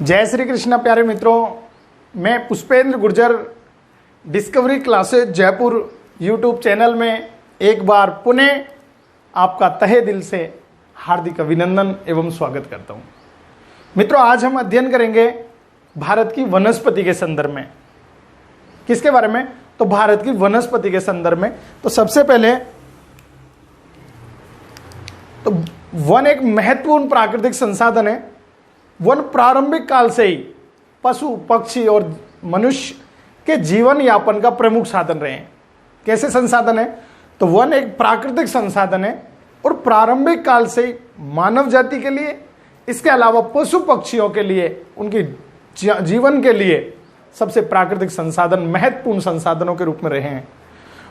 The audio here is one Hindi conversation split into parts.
जय श्री कृष्ण प्यारे मित्रों, मैं Pushpendra Gurjar discovery classes Jaipur YouTube channel में एक बार पुनः आपका तहे दिल से हार्दिक अभिनंदन एवं स्वागत करता हूं। मित्रों, आज हम अध्ययन करेंगे भारत की वनस्पति के संदर्भ में। किसके बारे में? तो भारत की वनस्पति के संदर्भ में। तो सबसे पहले तो वन एक महत्वपूर्ण प्राकृतिक संसाधन है। वन प्रारंभिक काल से ही पशु पक्षी और मनुष्य के जीवन यापन का प्रमुख साधन रहे हैं। कैसे संसाधन है? तो वन एक प्राकृतिक संसाधन है और प्रारंभिक काल से ही मानव जाति के लिए, इसके अलावा पशु पक्षियों के लिए, उनके जीवन के लिए सबसे प्राकृतिक संसाधन, महत्वपूर्ण संसाधनों के रूप में रहे हैं।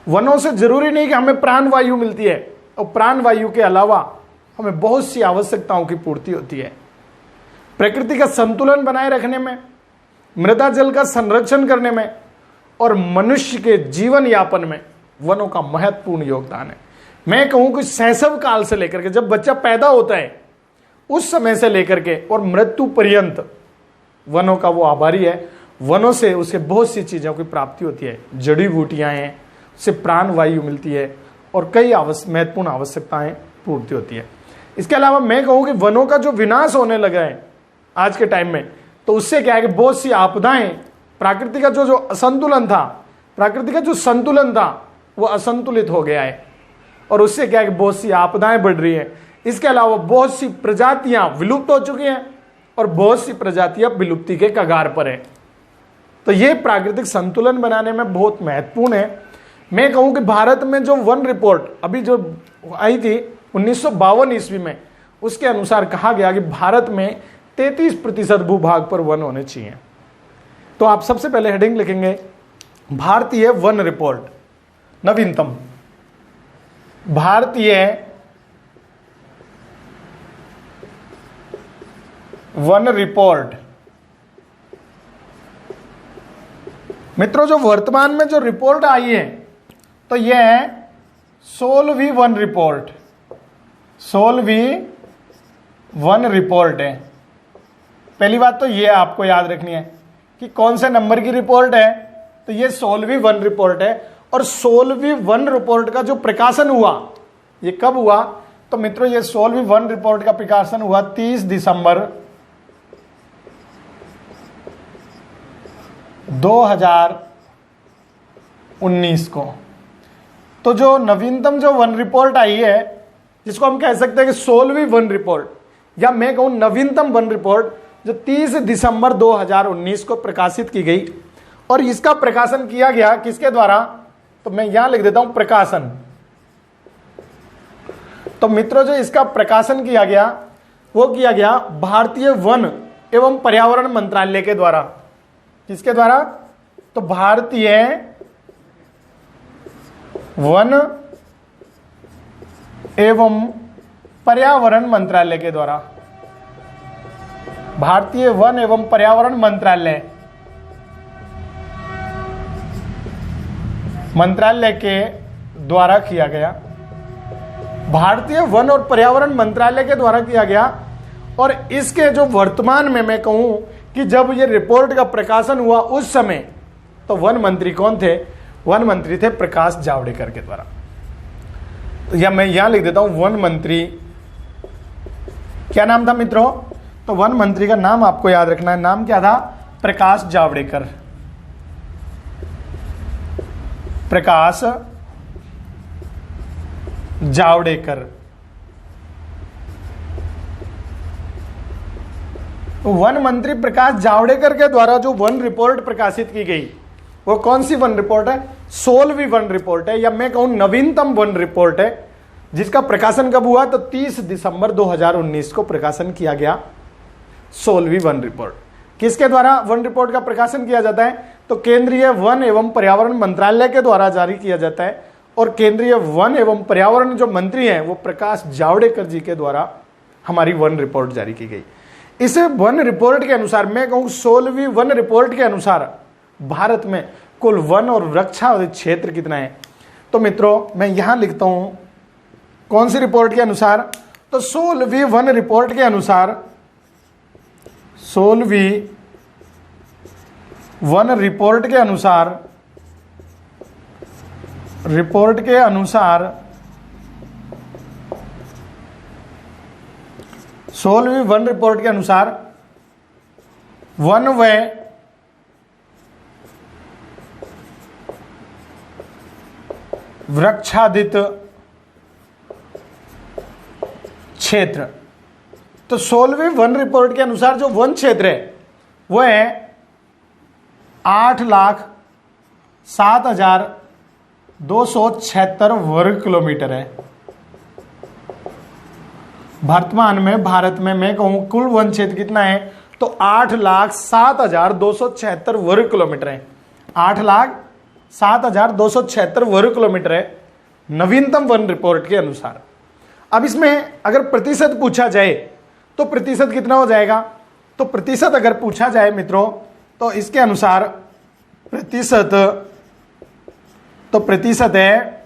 वनों से जरूरी नहीं कि हमें प्राणवायु मिलती है, और प्राणवायु के अलावा हमें बहुत सी आवश्यकताओं की पूर्ति होती है। प्रकृति का संतुलन बनाए रखने में, मृदा जल का संरक्षण करने में और मनुष्य के जीवन यापन में वनों का महत्वपूर्ण योगदान है। मैं कहूं कि शैशव काल से लेकर के, जब बच्चा पैदा होता है उस समय से लेकर के और मृत्यु पर्यंत वनों का वो आभारी है। वनों से उसे बहुत सी चीजों की प्राप्ति होती है। जड़ी बूटियां हैं, उससे प्राणवायु मिलती है और कई महत्वपूर्ण आवश्यकताएं पूर्ति होती है। इसके अलावा मैं कहूं कि वनों का जो विनाश होने लगा है आज के टाइम में, तो उससे क्या है कि बहुत सी आपदाएं, प्रकृति का जो असंतुलन था, प्रकृति का जो संतुलन था वो असंतुलित हो गया है और उससे क्या है कि बहुत सी आपदाएं बढ़ रही है। इसके अलावा बहुत सी प्रजातियां विलुप्त हो चुकी हैं और बहुत सी प्रजातियां विलुप्ति के कगार पर है। तो ये प्राकृतिक संतुलन बनाने में बहुत महत्वपूर्ण है। मैं कहूं कि भारत में जो वन रिपोर्ट अभी जो आई थी 1952 ईस्वी में, उसके अनुसार कहा गया कि भारत में 33% भूभाग पर वन होने चाहिए। तो आप सबसे पहले हेडिंग लिखेंगे भारतीय वन रिपोर्ट, नवीनतम भारतीय वन रिपोर्ट। मित्रों, जो वर्तमान में जो रिपोर्ट आई है तो यह है 16वीं वन रिपोर्ट। 16वीं वन रिपोर्ट है। पहली बात तो ये आपको याद रखनी है कि कौन से नंबर की रिपोर्ट है। तो ये 16वीं वन रिपोर्ट है और 16वीं वन रिपोर्ट का जो प्रकाशन हुआ, ये कब हुआ? तो मित्रों, ये 16वीं वन रिपोर्ट का प्रकाशन हुआ 30 दिसंबर 2019 को। तो जो नवीनतम जो वन रिपोर्ट आई है, जिसको हम कह सकते हैं कि 16वीं वन रिपोर्ट, या मैं कहूं नवीनतम वन रिपोर्ट, जो 30 दिसंबर 2019 को प्रकाशित की गई। और इसका प्रकाशन किया गया किसके द्वारा? तो मैं यहां लिख देता हूं प्रकाशन। तो मित्रों, जो इसका प्रकाशन किया गया वो किया गया भारतीय वन एवं पर्यावरण मंत्रालय के द्वारा। किसके द्वारा? तो भारतीय वन एवं पर्यावरण मंत्रालय के द्वारा। भारतीय वन एवं पर्यावरण मंत्रालय के द्वारा किया गया। भारतीय वन और पर्यावरण मंत्रालय के द्वारा किया गया। और इसके जो वर्तमान में मैं कहूं कि जब ये रिपोर्ट का प्रकाशन हुआ उस समय, तो वन मंत्री कौन थे? वन मंत्री थे प्रकाश जावड़ेकर के द्वारा। या मैं यहां लिख देता हूं वन मंत्री। क्या नाम था मित्रों? तो वन मंत्री का नाम आपको याद रखना है। नाम क्या था? प्रकाश जावड़ेकर। प्रकाश जावड़ेकर। तो वन मंत्री प्रकाश जावड़ेकर के द्वारा जो वन रिपोर्ट प्रकाशित की गई, वो कौन सी वन रिपोर्ट है? 16वीं वन रिपोर्ट है, या मैं कहूं नवीनतम वन रिपोर्ट है, जिसका प्रकाशन कब हुआ? तो 30 दिसंबर 2019 को प्रकाशन किया गया 16वीं वन रिपोर्ट। किसके द्वारा वन रिपोर्ट का प्रकाशन किया जाता है? तो केंद्रीय वन एवं पर्यावरण मंत्रालय के द्वारा जारी किया जाता है। और केंद्रीय वन एवं पर्यावरण जो मंत्री हैं वो प्रकाश जावड़ेकर जी के द्वारा हमारी वन रिपोर्ट जारी की गई। इस वन रिपोर्ट के अनुसार, मैं कहूं 16वीं वन रिपोर्ट के अनुसार, भारत में कुल वन और वृक्षावधित क्षेत्र कितना है? तो मित्रों, मैं यहां लिखता हूं कौन सी रिपोर्ट के अनुसार? तो 16वीं वन रिपोर्ट के अनुसार 16वीं वन रिपोर्ट के अनुसार 16वीं वन रिपोर्ट के अनुसार वन व वृक्षादित क्षेत्र। तो 16वीं वन रिपोर्ट के अनुसार जो वन क्षेत्र है वह है 8,07,276 वर्ग किलोमीटर है। वर्तमान में भारत में मैं कहूं कुल वन क्षेत्र कितना है, तो 8,07,276 वर्ग किलोमीटर है। 8,07,276 वर्ग किलोमीटर है नवीनतम वन रिपोर्ट के अनुसार। अब इसमें अगर प्रतिशत पूछा जाए तो प्रतिशत कितना हो जाएगा, तो प्रतिशत अगर पूछा जाए मित्रों तो इसके अनुसार प्रतिशत है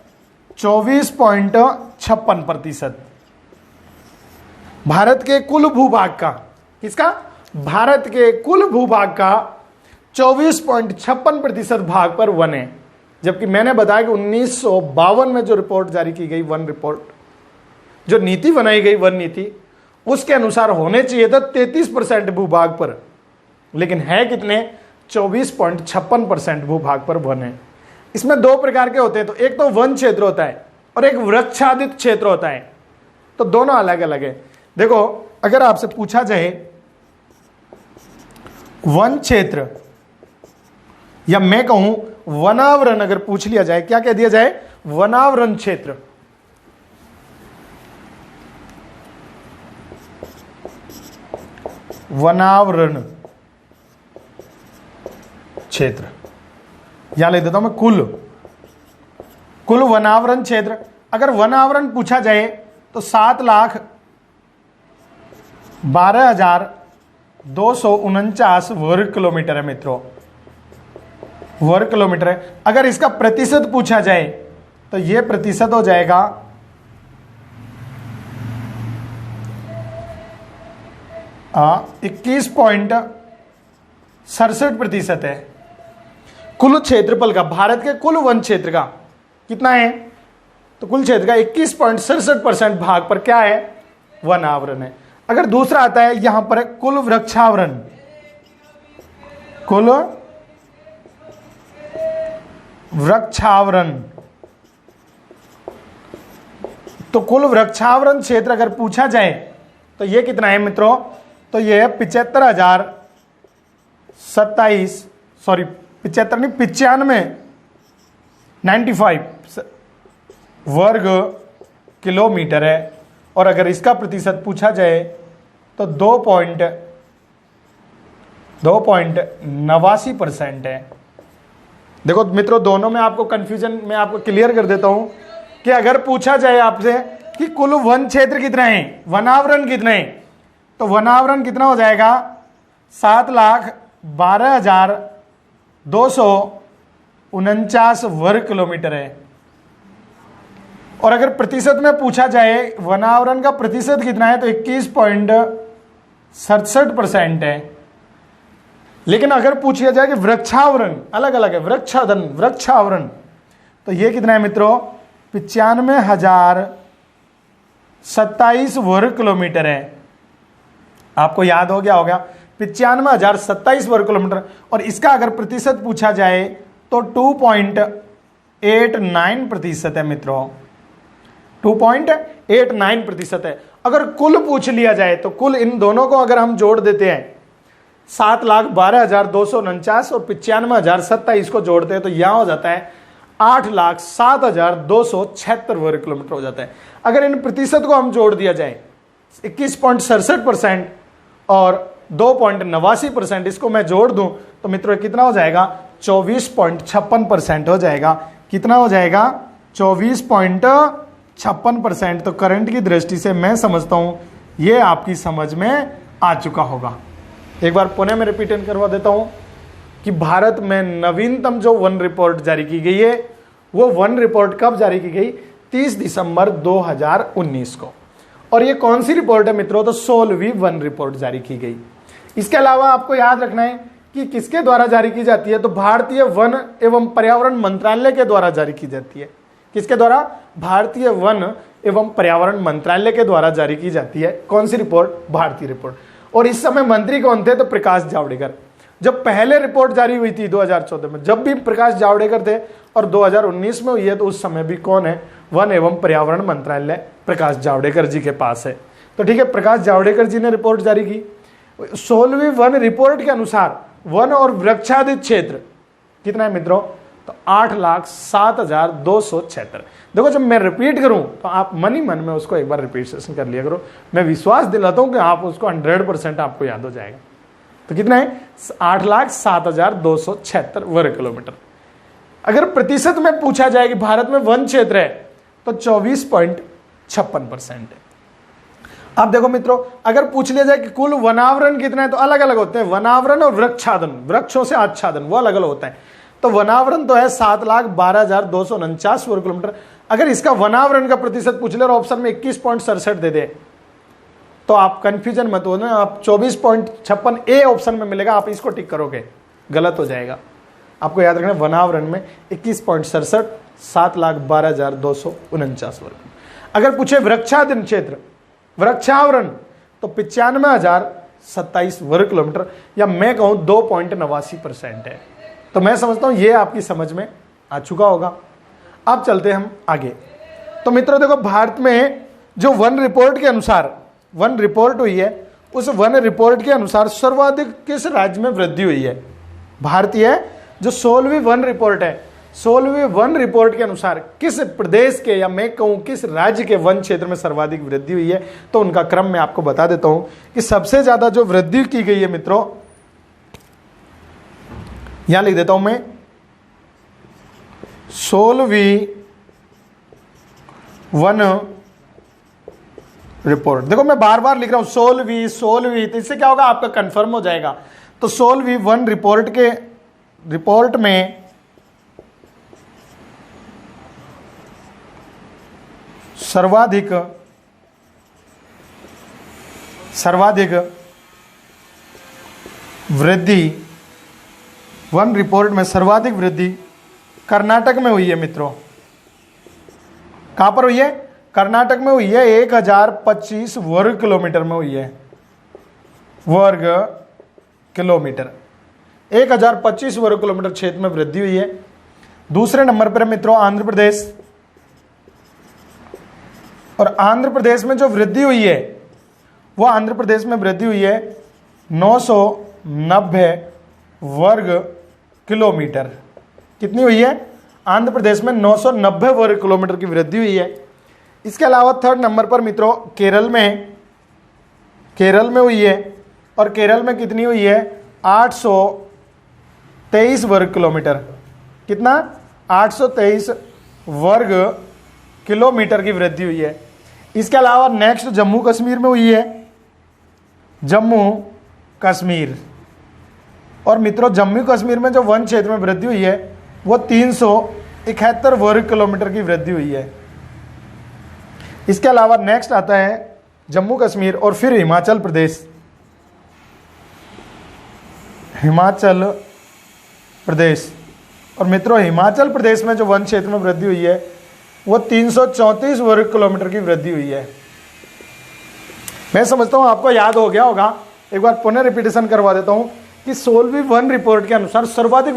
24.56%। भारत के कुल भूभाग का, किसका, भारत के कुल भूभाग का 24.56% भाग पर वन है। जबकि मैंने बताया कि 1952 में जो रिपोर्ट जारी की गई वन रिपोर्ट, जो नीति बनाई गई वन नीति, उसके अनुसार होने चाहिए था 33% भूभाग पर, लेकिन है कितने, 24.56% भूभाग पर वन है। इसमें दो प्रकार के होते हैं, तो एक तो वन क्षेत्र होता है और एक वृक्षादित क्षेत्र होता है, तो दोनों अलग अलग है। देखो अगर आपसे पूछा जाए वन क्षेत्र या मैं कहूं वनावरण, अगर पूछ लिया जाए, क्या कह दिया जाए, वनावरण क्षेत्र। वनावरण क्षेत्र यहां लिख देता हूं मैं, कुल वनावरण क्षेत्र। अगर वनावरण पूछा जाए तो 7,12,249 वर्ग किलोमीटर है मित्रों, वर्ग किलोमीटर है। अगर इसका प्रतिशत पूछा जाए तो यह प्रतिशत हो जाएगा 21.67% है। कुल क्षेत्रफल का, भारत के कुल वन क्षेत्र का कितना है, तो कुल क्षेत्र का 21.67% भाग पर क्या है, वन आवरण है। अगर दूसरा आता है यहां पर है कुल वृक्षावरण, कुल वृक्षावरण, तो कुल वृक्षावरण क्षेत्र अगर पूछा जाए तो यह कितना है मित्रों, तो यह है 95 वर्ग किलोमीटर है। और अगर इसका प्रतिशत पूछा जाए तो 2.89% है। देखो मित्रों, दोनों में आपको कंफ्यूजन, मैं आपको क्लियर कर देता हूं कि अगर पूछा जाए आपसे कि कुल वन क्षेत्र कितना है, वनावरण कितना है, तो वनावरण कितना हो जाएगा, 7,12,249 वर्ग किलोमीटर है। और अगर प्रतिशत में पूछा जाए वनावरण का प्रतिशत कितना है, तो 21.67% है। लेकिन अगर पूछा जाए कि वृक्षावरण, अलग अलग है, वृक्षावरण, तो यह कितना है मित्रों, 95,027 वर्ग किलोमीटर है। आपको याद हो गया होगा, 95,027 वर्ग किलोमीटर। और इसका अगर प्रतिशत पूछा जाए तो 2.89% है मित्रों, 2.89% है। अगर कुल पूछ लिया जाए तो कुल इन दोनों को अगर हम जोड़ देते हैं, 7,12,249 और 95,027 को जोड़ते हैं तो यहां हो जाता है 8,07,276 वर्ग किलोमीटर हो जाता है। अगर इन प्रतिशत को हम जोड़ दिया जाए, 21.67% और 2.89%, इसको मैं जोड़ दूं तो मित्रों कितना हो जाएगा, 24.56% हो जाएगा। कितना हो जाएगा, 24.56%। तो करंट की दृष्टि से मैं समझता हूं यह आपकी समझ में आ चुका होगा। एक बार पुनः मैं रिपीट करवा देता हूं कि भारत में नवीनतम जो वन रिपोर्ट जारी की गई है, वो वन रिपोर्ट कब जारी की गई, 30 दिसंबर 2019 को। और ये कौन सी रिपोर्ट है मित्रों, तो 16वीं वन रिपोर्ट जारी की गई। इसके अलावा आपको याद रखना है कि किसके द्वारा जारी की जाती है, तो भारतीय वन एवं पर्यावरण मंत्रालय के द्वारा जारी की जाती है। किसके द्वारा? भारतीय वन एवं पर्यावरण मंत्रालय के द्वारा जारी की जाती है। कौन सी रिपोर्ट? भारतीय रिपोर्ट। और इस समय मंत्री कौन थे? तो प्रकाश जावड़ेकर। जब पहले रिपोर्ट जारी हुई थी 2014 में, जब भी प्रकाश जावड़ेकर थे, और 2019 में हुई है, तो उस समय भी कौन है? वन एवं पर्यावरण मंत्रालय प्रकाश जावड़ेकर जी के पास है। तो ठीक है, प्रकाश जावड़ेकर जी ने रिपोर्ट जारी की। 16वीं वन रिपोर्ट के अनुसार वन और वृक्षादित क्षेत्र कितना है मित्रों? तो 8,07,276। देखो, जब मैं रिपीट करूं तो आप मन ही मन में उसको एक बार रिपीटेशन कर लिया करो। मैं विश्वास दिलाता हूं कि आप उसको 100% आपको याद हो जाएगा। तो कितना है? 8,07,276 वर्ग किलोमीटर। अगर प्रतिशत में पूछा जाए कि भारत में वन क्षेत्र है, तो 24.56% है। अब देखो मित्रों, अगर पूछ लिया जाए कि कुल वनावरण कितना है, तो अलग अलग होते हैं। वनावरण और वृक्षादन, वृक्षों से आच्छादन, वो अलग अलग होता है। तो वनावरण तो है 7,12,249 वर्ग किलोमीटर। अगर इसका वनावरण का प्रतिशत पूछ ले और ऑप्शन में 21.67 दे दे, तो आप कंफ्यूजन मत हो ना, आप 24.56 ए ऑप्शन में मिलेगा, आप इसको टिक करोगे, गलत हो जाएगा। आपको याद रखना, वनावरण में 21.67, 7,12,249 वर्ग। अगर पूछे वृक्षादन क्षेत्र, वृक्षावरण, तो 95,027 वर्ग किलोमीटर, या मैं कहूं 2.89% है। तो मैं समझता हूं ये आपकी समझ में आ चुका होगा। अब चलते हम आगे। तो मित्रों देखो, भारत में जो वन रिपोर्ट के अनुसार वन रिपोर्ट हुई है, उस वन रिपोर्ट के अनुसार सर्वाधिक किस राज्य में वृद्धि हुई है? भारतीय जो 16वीं वन रिपोर्ट है, 16वीं वन रिपोर्ट के अनुसार किस प्रदेश के, या मैं कहूं किस राज्य के वन क्षेत्र में सर्वाधिक वृद्धि हुई है? तो उनका क्रम मैं आपको बता देता हूं कि सबसे ज्यादा जो वृद्धि की गई है मित्रों, यहां लिख देता हूं मैं, 16वीं वन रिपोर्ट। देखो मैं बार बार लिख रहा हूं 16वीं, तो इससे क्या होगा? आपका कंफर्म हो जाएगा। तो 16वीं वन रिपोर्ट में सर्वाधिक वृद्धि, वन रिपोर्ट में सर्वाधिक वृद्धि कर्नाटक में हुई है मित्रों। कहां पर हुई है? कर्नाटक में हुई है। 1,025 वर्ग किलोमीटर में हुई है, वर्ग किलोमीटर। 1,025 वर्ग किलोमीटर क्षेत्र में वृद्धि हुई है। दूसरे नंबर पर मित्रों आंध्र प्रदेश, और आंध्र प्रदेश में जो वृद्धि हुई है, वो आंध्र प्रदेश में वृद्धि हुई है 990 वर्ग किलोमीटर। कितनी हुई है? आंध्र प्रदेश में 990 वर्ग किलोमीटर की वृद्धि हुई है। इसके अलावा थर्ड नंबर पर मित्रों केरल में हुई है, और केरल में कितनी हुई है? 823 वर्ग किलोमीटर। कितना? 823 वर्ग किलोमीटर की वृद्धि हुई है। इसके अलावा नेक्स्ट जम्मू कश्मीर में हुई है, जम्मू कश्मीर। और मित्रों जम्मू कश्मीर में जो वन क्षेत्र में वृद्धि हुई है, वो 371 वर्ग किलोमीटर की वृद्धि हुई है। इसके अलावा नेक्स्ट आता है जम्मू कश्मीर, और फिर हिमाचल प्रदेश। और मित्रों हिमाचल प्रदेश में जो वन क्षेत्र में वृद्धि हुई है, वो 334 वर्ग किलोमीटर की वृद्धि हुई है। मैं समझता हूं आपको याद हो गया होगा। एक बार पुनः रिपीटेशन करवा देता हूं कि 16वीं वन रिपोर्ट के अनुसार सर्वाधिक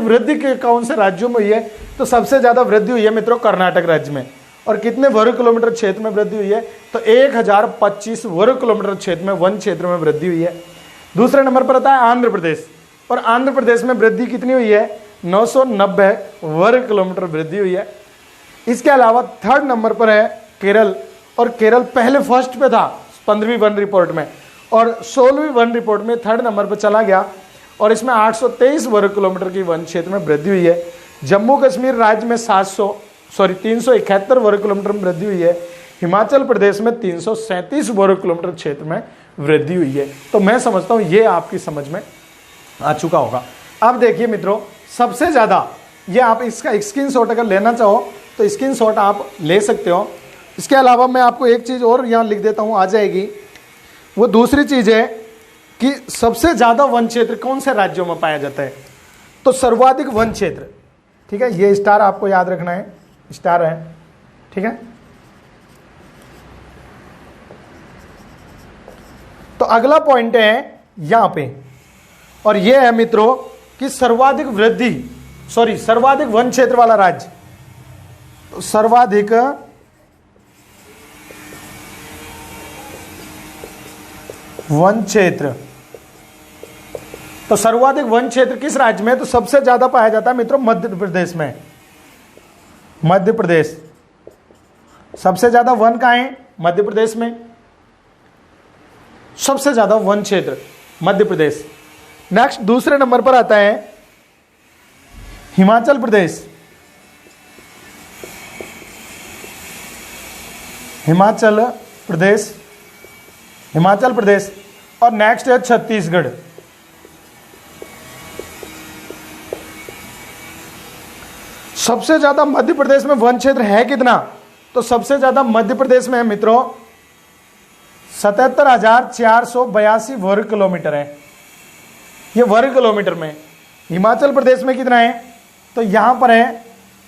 वृद्धि के कौन से राज्यों में हुई है? तो सबसे ज्यादा वृद्धि हुई है मित्रों कर्नाटक राज्य में। और कितने वर्ग किलोमीटर क्षेत्र में वृद्धि हुई है? तो 1,025 वर्ग किलोमीटर क्षेत्र में, वन क्षेत्र में वृद्धि हुई है। दूसरे नंबर पर आता है आंध्र प्रदेश, और आंध्र प्रदेश में वृद्धि कितनी हुई है? 990 वर्ग किलोमीटर वृद्धि हुई है। इसके अलावा थर्ड नंबर पर है केरल, और केरल पहले फर्स्ट पे था 15वीं वन रिपोर्ट में, और 16वीं वन रिपोर्ट में थर्ड नंबर पर चला गया, और इसमें 823 वर्ग किलोमीटर की वन क्षेत्र में वृद्धि हुई है। जम्मू कश्मीर राज्य में 371 वर्ग किलोमीटर में वृद्धि हुई है। हिमाचल प्रदेश में 337 वर्ग किलोमीटर क्षेत्र में वृद्धि हुई है। तो मैं समझता हूं ये आपकी समझ में आ चुका होगा। अब देखिए मित्रों, सबसे ज्यादा ये आप इसका स्क्रीनशॉट अगर लेना चाहो तो स्क्रीनशॉट आप ले सकते हो। इसके अलावा मैं आपको एक चीज और यहां लिख देता हूं, आ जाएगी। वो दूसरी चीज है कि सबसे ज्यादा वन क्षेत्र कौन से राज्यों में पाया जाता है, तो सर्वाधिक वन क्षेत्र, ठीक है, ये स्टार आपको याद रखना है, स्टार है, ठीक है। तो अगला पॉइंट है यहां पे, और ये है मित्रों कि सर्वाधिक वन क्षेत्र वाला राज्य, तो सर्वाधिक वन क्षेत्र, तो सर्वाधिक वन क्षेत्र किस राज्य में, तो सबसे ज्यादा पाया जाता है मित्रों मध्य प्रदेश में। मध्य प्रदेश सबसे ज्यादा वन कहां है, मध्य प्रदेश में, सबसे ज्यादा वन क्षेत्र मध्य प्रदेश। नेक्स्ट दूसरे नंबर पर आता है हिमाचल प्रदेश। हिमाचल प्रदेश और नेक्स्ट है छत्तीसगढ़। सबसे ज्यादा मध्य प्रदेश में वन क्षेत्र है कितना, तो सबसे ज्यादा मध्य प्रदेश में है मित्रों 77,482 वर्ग किलोमीटर है, ये वर्ग किलोमीटर में। हिमाचल प्रदेश में कितना है, तो यहां पर है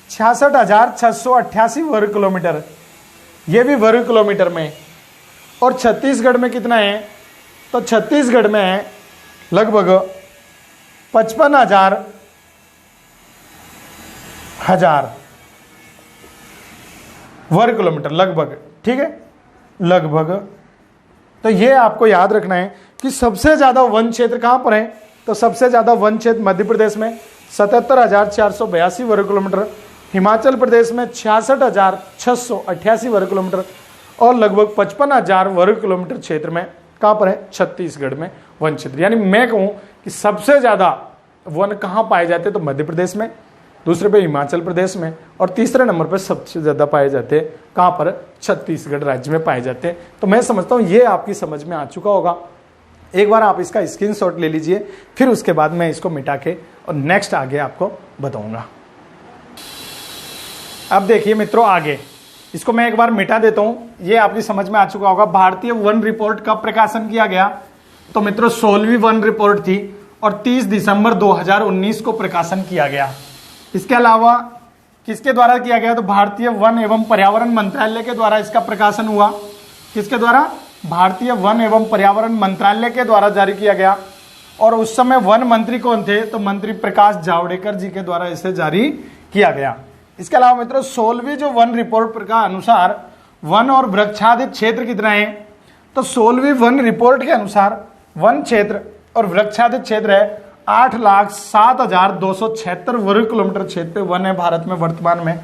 66,688 वर्ग किलोमीटर, ये भी वर्ग किलोमीटर में। और छत्तीसगढ़ में कितना है, तो छत्तीसगढ़ में है लगभग 55,000 वर्ग किलोमीटर लगभग, ठीक है, लगभग। तो ये आपको याद रखना है कि सबसे ज्यादा वन क्षेत्र कहां पर है, तो सबसे ज्यादा वन क्षेत्र मध्य प्रदेश में 77,482 वर्ग किलोमीटर, हिमाचल प्रदेश में 66,688 वर्ग किलोमीटर और लगभग 55,000 वर्ग किलोमीटर क्षेत्र में कहां पर है, छत्तीसगढ़ में वन क्षेत्र। यानी मैं कहूं कि सबसे ज्यादा वन कहां पाए जाते हैं, तो मध्य प्रदेश में, दूसरे पे हिमाचल प्रदेश में, और तीसरे नंबर पर सबसे ज्यादा पाए जाते हैं कहां पर, छत्तीसगढ़ राज्य में पाए जाते हैं। तो मैं समझता हूं ये आपकी समझ में आ चुका होगा। एक बार आप इसका स्क्रीनशॉट ले लीजिए, फिर उसके बाद मैं इसको मिटा के और नेक्स्ट आगे आपको बताऊंगा। अब देखिए मित्रों आगे, इसको मैं एक बार मिटा देता हूं, ये आपकी समझ में आ चुका होगा। भारतीय वन रिपोर्ट कब प्रकाशन किया गया, तो मित्रों 16वीं वन रिपोर्ट थी और 30 दिसंबर 2019 को प्रकाशन किया गया। इसके अलावा किसके द्वारा किया गया, तो भारतीय वन एवं पर्यावरण मंत्रालय के द्वारा इसका प्रकाशन हुआ। किसके द्वारा, भारतीय वन एवं पर्यावरण मंत्रालय के द्वारा जारी किया गया। और उस समय वन मंत्री कौन थे, तो मंत्री प्रकाश जावड़ेकर जी के द्वारा इसे जारी किया गया। इसके अलावा मित्रों 16वीं जो वन रिपोर्ट का अनुसार वन और वृक्षादित क्षेत्र कितना है, तो 16वीं वन रिपोर्ट के अनुसार वन क्षेत्र और वृक्षादित क्षेत्र है 8,07,276 वर्ग किलोमीटर क्षेत्र पे वन है भारत में वर्तमान में।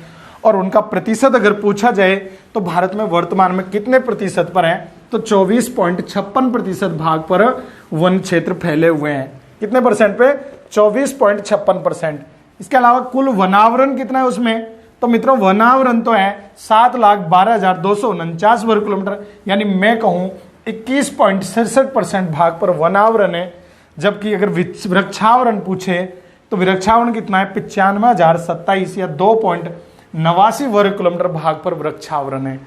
और उनका प्रतिशत अगर पूछा जाए तो भारत में वर्तमान में कितने प्रतिशत पर है, तो 24.56% भाग पर वन क्षेत्र फैले हुए हैं। कितने परसेंट पे, 24.56%। इसके अलावा कुल वनावरण कितना है उसमें, तो मित्रों वनावरण तो है 7,12,249 वर्ग किलोमीटर, यानी मैं कहूं 21.67% भाग पर वनावरण है। जबकि अगर वृक्षावरण पूछे तो वृक्षावरण कितना है, 95,027 या 2.89 वर्ग किलोमीटर भाग पर वृक्षावरण है।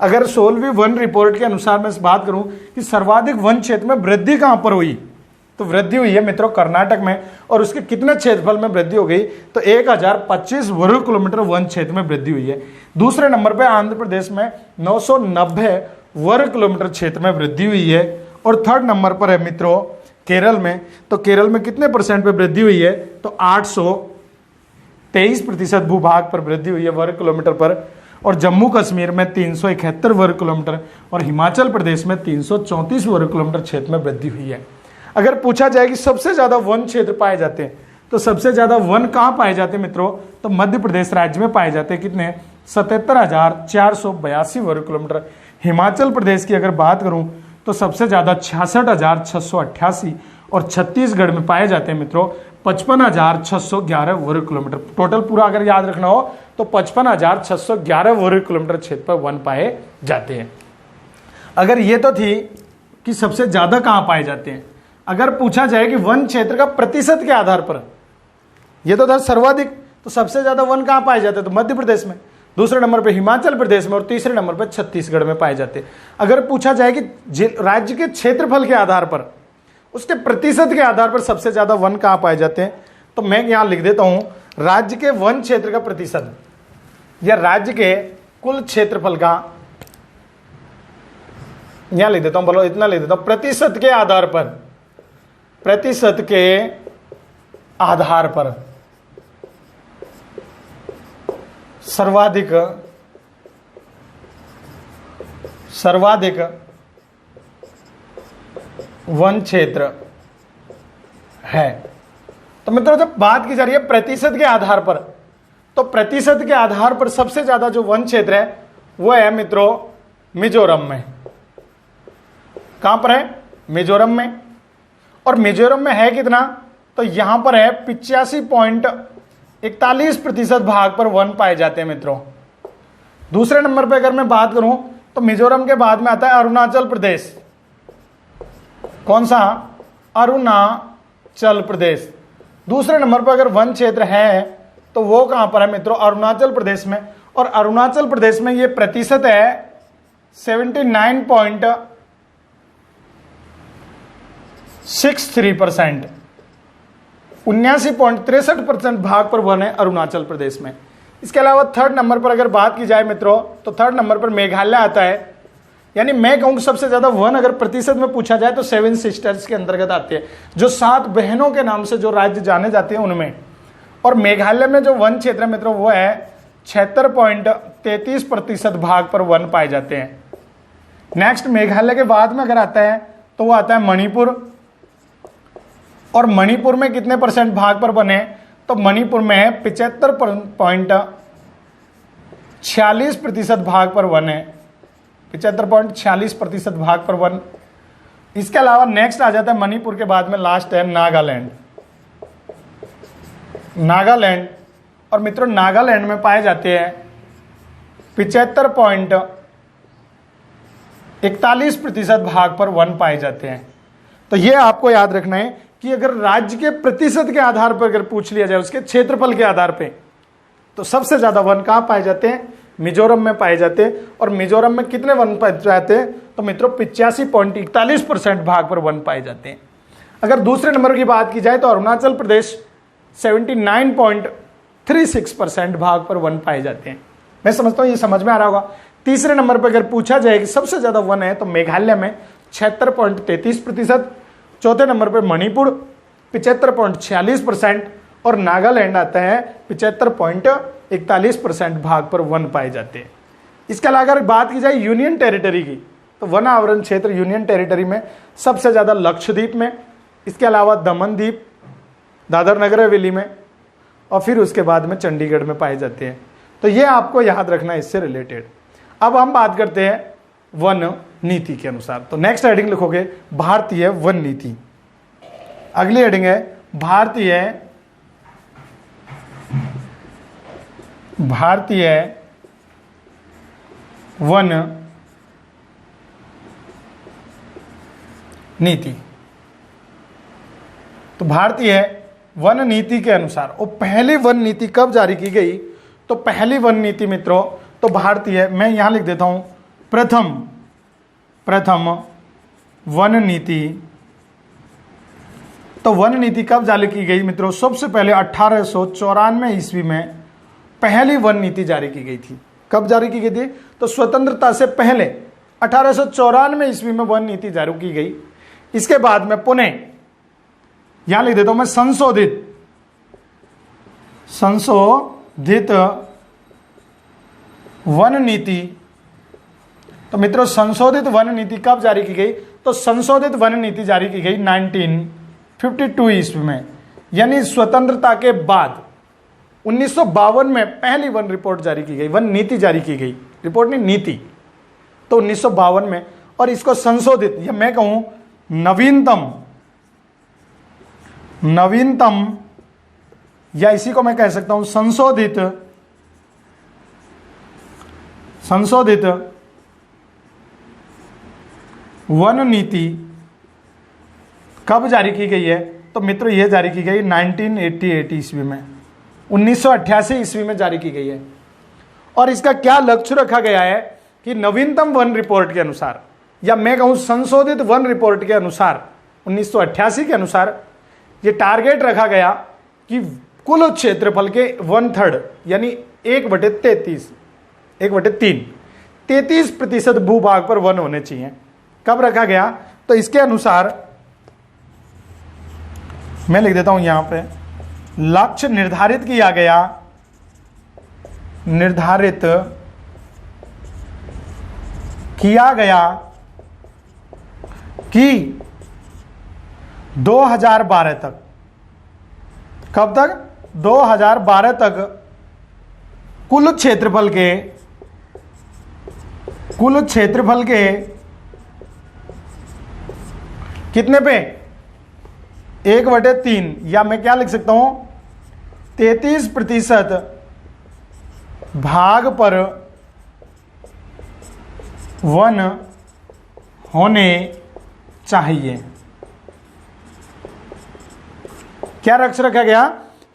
अगर 16वीं वन रिपोर्ट के अनुसार मैं बात करूं कि सर्वाधिक वन क्षेत्र में वृद्धि कहां पर हुई, तो वृद्धि हुई है मित्रों कर्नाटक में। और उसके कितने क्षेत्रफल में वृद्धि हो गई, तो 1025 वर्ग किलोमीटर वन क्षेत्र में वृद्धि हुई है। दूसरे नंबर पर आंध्र प्रदेश में 990 वर्ग किलोमीटर क्षेत्र में वृद्धि हुई है। और थर्ड नंबर पर है मित्रों केरल में, तो केरल में कितने परसेंट पे वृद्धि हुई है, तो 823% भूभाग पर वृद्धि हुई है वर्ग किलोमीटर पर। और जम्मू कश्मीर में 371 वर्ग किलोमीटर और हिमाचल प्रदेश में 334 वर्ग किलोमीटर क्षेत्र में वृद्धि हुई है। अगर पूछा जाए कि सबसे ज्यादा वन क्षेत्र पाए जाते हैं, तो सबसे ज्यादा वन कहां पाए जाते हैं मित्रों, तो मध्य प्रदेश राज्य में पाए जाते हैं। कितने, 77,482 वर्ग किलोमीटर। हिमाचल प्रदेश की अगर बात करूं तो सबसे ज्यादा 66,688 और छत्तीसगढ़ में पाए जाते हैं मित्रों 55,611 वर्ग किलोमीटर। टोटल पूरा अगर याद रखना हो तो 55,611 वर्ग किलोमीटर क्षेत्र पर वन पाए जाते हैं। अगर ये तो थी कि सबसे ज्यादा कहां पाए जाते हैं, अगर पूछा जाए कि वन क्षेत्र का प्रतिशत के आधार पर, ये तो था सर्वाधिक, तो सबसे ज्यादा वन कहां पाए जाते हैं, तो मध्य प्रदेश में, दूसरे नंबर पे हिमाचल प्रदेश में और तीसरे नंबर पे छत्तीसगढ़ में पाए जाते हैं। अगर पूछा जाए कि राज्य के क्षेत्रफल के आधार पर, उसके प्रतिशत के आधार पर सबसे ज्यादा वन कहां पाए जाते हैं, तो मैं यहां लिख देता हूं राज्य के वन क्षेत्र का प्रतिशत या राज्य के कुल क्षेत्रफल का, यहां लिख देता हूं, बोलो इतना लिख देता हूं, प्रतिशत के आधार पर, प्रतिशत के आधार पर सर्वाधिक वन क्षेत्र है। तो मित्रों जब बात की जा रही है प्रतिशत के आधार पर, तो प्रतिशत के आधार पर सबसे ज्यादा जो वन क्षेत्र है वो है मित्रों मिजोरम में। कहां पर है? मिजोरम में। और मिजोरम में है कितना? तो यहां पर है 85.41% भाग पर वन पाए जाते हैं मित्रों। दूसरे नंबर पर अगर मैं बात करूं तो मिजोरम के बाद में आता है अरुणाचल प्रदेश। कौन सा? अरुणाचल प्रदेश। दूसरे नंबर पर अगर वन क्षेत्र है तो वो कहां पर है मित्रों? अरुणाचल प्रदेश में। और अरुणाचल प्रदेश में ये प्रतिशत है 79.63%। 79.63% भाग पर वन है अरुणाचल प्रदेश में। इसके अलावा थर्ड नंबर पर अगर बात की जाए मित्रों तो थर्ड नंबर पर मेघालय आता है। यानी मैं कहूंगा सबसे ज्यादा वन अगर प्रतिशत में पूछा जाए तो 7 सिस्टर्स के अंतर्गत आती है, जो 7 बहनों के नाम से जो राज्य जाने जाते हैं उनमें। और मेघालय में जो वन क्षेत्र है मित्रों वो है 76.33% भाग पर वन पाए जाते हैं। नेक्स्ट मेघालय के बाद में अगर आता है तो वो आता है मणिपुर। और मणिपुर में कितने परसेंट भाग पर बने? तो मणिपुर में है 75.46% भाग पर वन है। 75.46% भाग पर वन। इसके अलावा नेक्स्ट आ जाता है मणिपुर के बाद में लास्ट है नागालैंड। नागालैंड, और मित्रों नागालैंड में पाए जाते हैं 75.41% भाग पर वन पाए जाते हैं। तो ये आपको याद रखना है कि अगर राज्य के प्रतिशत के आधार पर अगर पूछ लिया जाए उसके क्षेत्रफल के आधार पे, तो सबसे ज्यादा वन कहां पाए जाते हैं? मिजोरम में पाए जाते हैं। और मिजोरम में कितने वन पाए जाते हैं? तो मित्रों 85.41% भाग पर वन पाए जाते हैं। अगर दूसरे नंबर की बात की जाए तो अरुणाचल प्रदेश 79.36% भाग पर वन पाए जाते हैं। मैं समझता हूं ये समझ में आ रहा होगा। तीसरे नंबर पर अगर पूछा जाए कि सबसे ज्यादा वन है तो मेघालय में 76.33%। चौथे नंबर पर मणिपुर 75.46% और नागालैंड आता है 75.41% भाग पर वन पाए जाते हैं। इसके अलावा अगर बात की जाए यूनियन टेरिटरी की, तो वन आवरण क्षेत्र यूनियन टेरिटरी में सबसे ज्यादा लक्षद्वीप में, इसके अलावा दमन द्वीप, दादर नगर हवेली में, और फिर उसके बाद में चंडीगढ़ में पाए जाते हैं। तो ये आपको याद रखना है इससे रिलेटेड। अब हम बात करते हैं वन नीति के अनुसार। तो नेक्स्ट हेडिंग लिखोगे भारतीय वन नीति। अगली हेडिंग है भारतीय वन नीति। तो भारतीय वन नीति के अनुसार वो पहली वन नीति कब जारी की गई? तो पहली वन नीति मित्रों तो भारतीय, मैं यहां लिख देता हूं प्रथम वन नीति। तो वन नीति कब जारी की गई मित्रों? सबसे पहले 1894 ईस्वी में पहली वन नीति जारी की गई थी। कब जारी की गई थी? तो स्वतंत्रता से पहले 1894 ईस्वी में वन नीति जारी की गई। इसके बाद में पुणे, यहां लिख देता हूं मैं संशोधित वन नीति। तो मित्रों संशोधित वन नीति कब जारी की गई? तो संशोधित वन नीति जारी की गई 1952 ईस्वी में, यानी स्वतंत्रता के बाद 1952 में पहली वन रिपोर्ट जारी की गई, वन नीति जारी की गई, रिपोर्ट नहीं नीति। तो 1952 में, और इसको संशोधित या मैं कहूं नवीनतम या इसी को मैं कह सकता हूं संशोधित वन नीति कब जारी की गई है? तो मित्रों यह जारी की गई 1988 ईस्वी में, 1988 ईस्वी में जारी की गई है। और इसका क्या लक्ष्य रखा गया है कि नवीनतम वन रिपोर्ट के अनुसार, या मैं कहूं संशोधित वन रिपोर्ट के अनुसार 1988 के अनुसार ये टारगेट रखा गया कि कुल क्षेत्रफल के 1/3 यानी 1/33 भूभाग पर वन होने चाहिए। कब रखा गया? तो इसके अनुसार मैं लिख देता हूं यहां पे, लक्ष्य निर्धारित किया गया, कि 2012 तक, कब तक? 2012 तक कुल क्षेत्रफल के कितने पे? 1/3, या मैं क्या लिख सकता हूं, 33% भाग पर वन होने चाहिए। क्या लक्ष्य रखा गया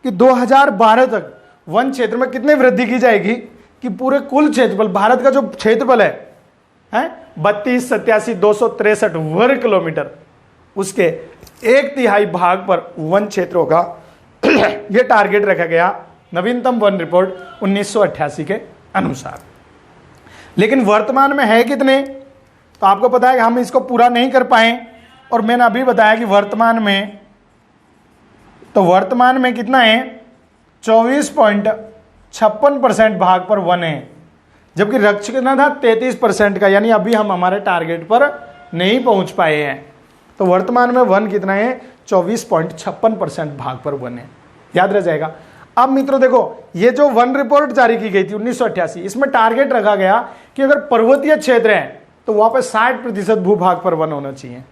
कि 2012 तक वन क्षेत्र में कितनी वृद्धि की जाएगी कि पूरे कुल क्षेत्रफल, भारत का जो क्षेत्रफल है 32,87,263 वर्ग किलोमीटर, उसके 1/3 भाग पर वन क्षेत्र होगा। यह टारगेट रखा गया नवीनतम वन रिपोर्ट 1988 के अनुसार। लेकिन वर्तमान में है कितने? तो आपको पता है कि हम इसको पूरा नहीं कर पाए, और मैंने अभी बताया कि वर्तमान में कितना है? 24.56% भाग पर वन है, जबकि लक्ष्य कितना था? 33% का, यानी अभी हम हमारे टारगेट पर नहीं पहुंच पाए हैं। तो वर्तमान में वन कितना है? 24.56% भाग पर वन है। याद रह जाएगा। अब मित्रों देखो, ये जो वन रिपोर्ट जारी की गई थी 1988, इसमें टारगेट रखा गया कि अगर पर्वतीय क्षेत्र है तो वहां पर 60% भूभाग पर वन होना चाहिए।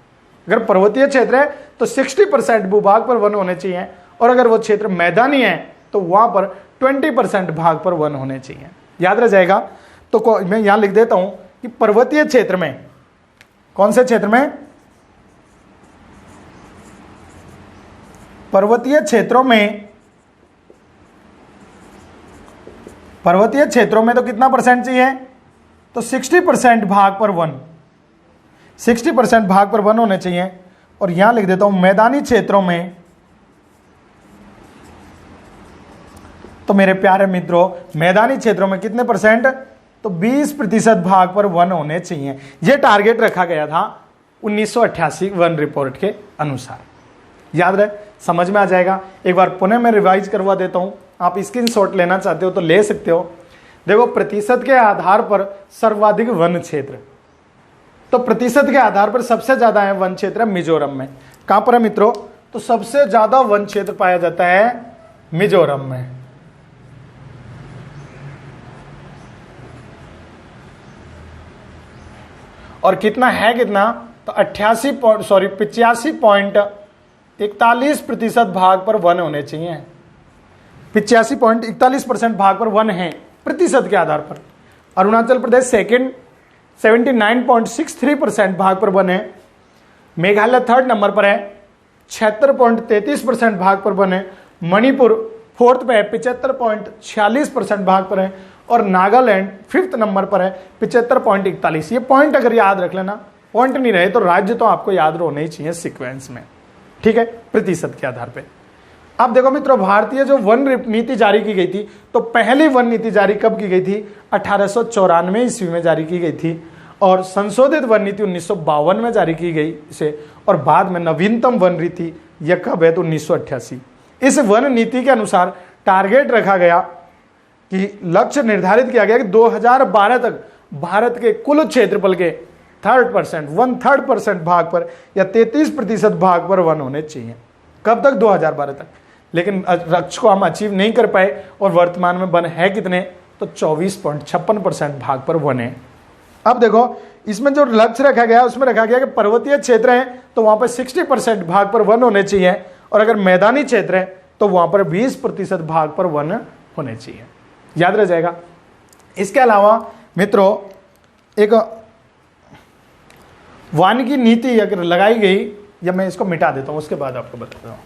अगर पर्वतीय क्षेत्र है तो 60% भूभाग पर वन होने चाहिए, और अगर वो क्षेत्र मैदानी है तो वहां पर 20% भाग पर वन होने चाहिए। याद रह जाएगा। तो मैं यहां लिख देता हूं कि पर्वतीय क्षेत्र में, कौन से क्षेत्र में? पर्वतीय क्षेत्रों में तो कितना परसेंट चाहिए? तो 60% भाग पर वन, 60% भाग पर वन होने चाहिए। और यहां लिख देता हूं मैदानी क्षेत्रों में, तो मेरे प्यारे मित्रों मैदानी क्षेत्रों में कितने परसेंट? तो 20% भाग पर वन होने चाहिए। यह टारगेट रखा गया था 1988 वन रिपोर्ट के अनुसार। याद रहे, समझ में आ जाएगा। एक बार पुनः मैं रिवाइज करवा देता हूं, आप स्क्रीनशॉट लेना चाहते हो तो ले सकते हो। देखो, प्रतिशत के आधार पर सर्वाधिक वन क्षेत्र, तो प्रतिशत के आधार पर सबसे ज्यादा है वन क्षेत्र मिजोरम में। कहां पर है मित्रों? तो सबसे ज्यादा वन क्षेत्र पाया जाता है मिजोरम में। और कितना है? कितना? तो 85.41% भाग पर वन होने चाहिए। 85.41% भाग पर वन है प्रतिशत के आधार पर। अरुणाचल प्रदेश सेकंड, 79.63% भाग पर वन है। मेघालय थर्ड नंबर पर है, 76.33% भाग पर वन है। मणिपुर फोर्थ पे है, 75.46% भाग पर है। और नागालैंड फिफ्थ नंबर पर है, 75.41। ये पॉइंट अगर याद रख लेना, पॉइंट नहीं रहे तो राज्य तो आपको याद होने ही चाहिए सीक्वेंस में, ठीक है, प्रतिशत के आधार पे। अब देखो मित्रों, भारतीय जो वन नीति जारी की गई थी, तो पहली वन नीति जारी कब की गई थी? 1894 ईस्वी में जारी की गई थी। और संशोधित वन नीति 1952 में जारी की गई इसे। और बाद में नवीनतम वन नीति यह कब है? तो 1988। इस वन नीति के अनुसार टारगेट रखा गया कि लक्ष्य निर्धारित किया गया कि 2012 तक भारत के कुल क्षेत्रफल के 1/3 भाग पर या 33% भाग पर वन होने चाहिए। कब तक? 2012 तक। लेकिन लक्ष्य को हम अचीव नहीं कर पाए, और वर्तमान में वन है कितने? तो 24.56% भाग पर वन है। अब देखो, इसमें जो लक्ष्य रखा गया उसमें रखा गया कि पर्वतीय क्षेत्र है तो वहां पर 60% भाग पर वन होने चाहिए, और अगर मैदानी क्षेत्र है तो वहां पर 20% भाग पर वन होने चाहिए। याद रह जाएगा। इसके अलावा मित्रों, एक वानिकी नीति अगर लगाई गई, या मैं इसको मिटा देता हूं उसके बाद आपको बताता हूं।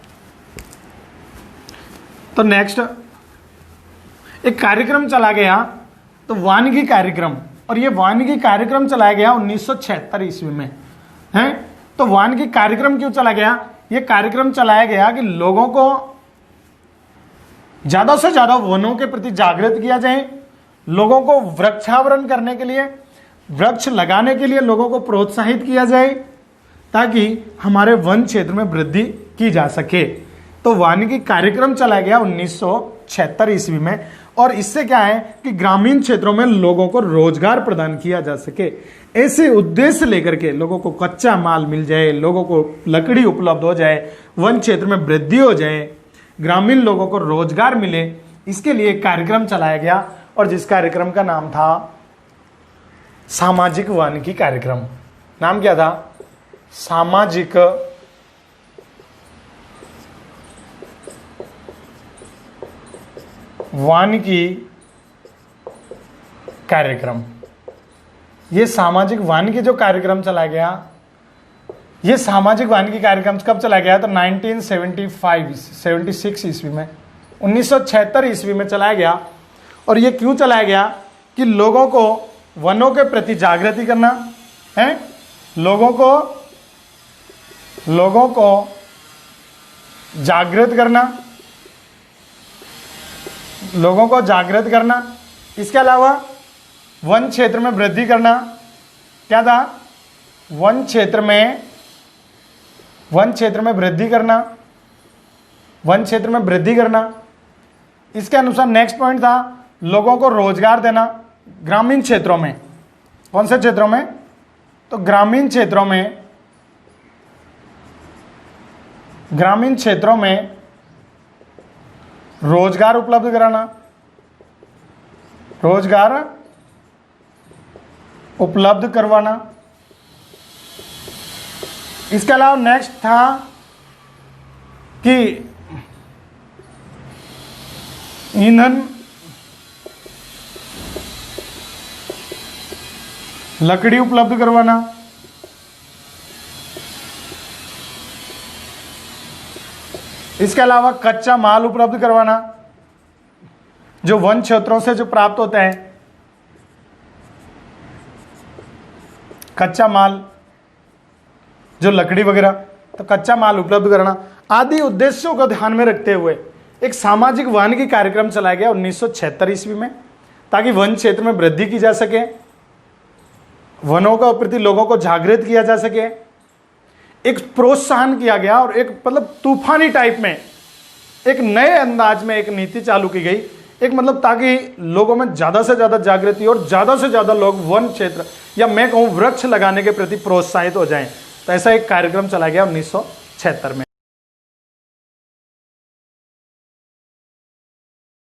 तो नेक्स्ट एक कार्यक्रम चला गया, तो वानिकी कार्यक्रम, और ये वानिकी कार्यक्रम चलाया गया 1976 ईस्वी में है। तो वानिकी कार्यक्रम क्यों चला गया? ये कार्यक्रम चलाया गया कि लोगों को ज्यादा से ज्यादा वनों के प्रति जागृत किया जाए, लोगों को वृक्षावरण करने के लिए, वृक्ष लगाने के लिए लोगों को प्रोत्साहित किया जाए, ताकि हमारे वन क्षेत्र में वृद्धि की जा सके। तो वानिकी कार्यक्रम चलाया गया 1976 ईस्वी में, और इससे क्या है कि ग्रामीण क्षेत्रों में लोगों को रोजगार प्रदान किया जा सके। ऐसे उद्देश्य लेकर के लोगों को कच्चा माल मिल जाए, लोगों को लकड़ी उपलब्ध हो जाए, वन क्षेत्र में वृद्धि हो जाए, ग्रामीण लोगों को रोजगार मिले, इसके लिए एक कार्यक्रम चलाया गया, और जिस कार्यक्रम का नाम था सामाजिक वानिकी कार्यक्रम। नाम क्या था? सामाजिक वानिकी कार्यक्रम। ये सामाजिक वानिकी जो कार्यक्रम चलाया गया, ये सामाजिक वानिकी कार्यक्रम कब चलाया गया? तो 1976 ईस्वी में, 1976 ईस्वी में चलाया गया। और ये क्यों चलाया गया? कि लोगों को वनों के प्रति जागृति करना है, लोगों को जागृत करना, इसके अलावा वन क्षेत्र में वृद्धि करना। क्या था? वन क्षेत्र में वृद्धि करना। इसके अनुसार नेक्स्ट पॉइंट था लोगों को रोजगार देना ग्रामीण क्षेत्रों में। कौन से क्षेत्रों में? तो ग्रामीण क्षेत्रों में रोजगार उपलब्ध कराना, रोजगार उपलब्ध करवाना। इसके अलावा नेक्स्ट था कि ईंधन, लकड़ी उपलब्ध करवाना। इसके अलावा कच्चा माल उपलब्ध करवाना, जो वन क्षेत्रों से जो प्राप्त होता है, कच्चा माल, जो लकड़ी वगैरह, तो कच्चा माल उपलब्ध कराना आदि उद्देश्यों को ध्यान में रखते हुए एक सामाजिक वानिकी कार्यक्रम चलाया गया 1976 ईस्वी में, ताकि वन क्षेत्र में वृद्धि की जा सके, वनों के प्रति लोगों को जागृत किया जा सके, एक प्रोत्साहन किया गया, और एक मतलब तूफानी टाइप में एक नए अंदाज में एक नीति चालू की गई, एक मतलब ताकि लोगों में ज्यादा से ज्यादा जागृति और ज्यादा से ज्यादा लोग वन क्षेत्र या मैं कहूं वृक्ष लगाने के प्रति प्रोत्साहित हो जाएं। तो ऐसा एक कार्यक्रम चला गया 1976 में।